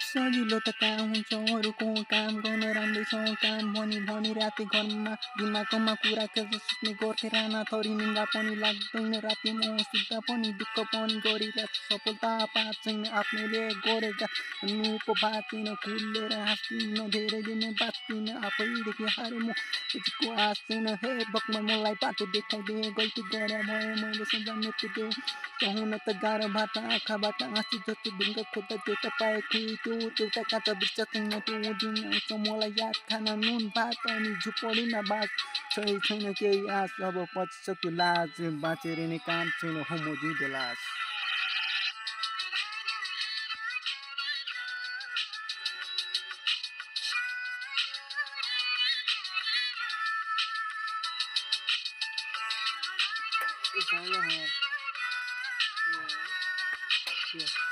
सजिलो त काम हुन्छ अरूको काम गर्न राम्रैसँग काम भनी भनी राति घरमा दिमागमा कुरा सोच्ने गर्थे राना थरी निन्दा पनि लाग्दैन राति म सुत्दा पनि दुःख पनि गरिरहेको सफलता पाँच्दैन आफ्नैले गरेका नुको बाँच्दैन खुलेर हाँस्दिन धेरै दिन बाँच्दिन आफैदेखि हारे म यतिको आश छैन हे भगवान मलाई बाटो देखाइदिए गल्ती गरे भए मैले सजा मेटिदिए हुन त गाह्रो बाटो आँखाबाट आँसु जस्तो ढुङ्गा खोज्दा त्यो त पाएको त्यो एउटा काँटा बिर्छ छैन त्यो दिन आउँछ मलाई याद खाना नुन भात अनि झुपडीमा बाँच छैन केही आश अब पछि सक्यो लाज बाँचेर नै काम छैन हो म जिउँदो लाज Yeah.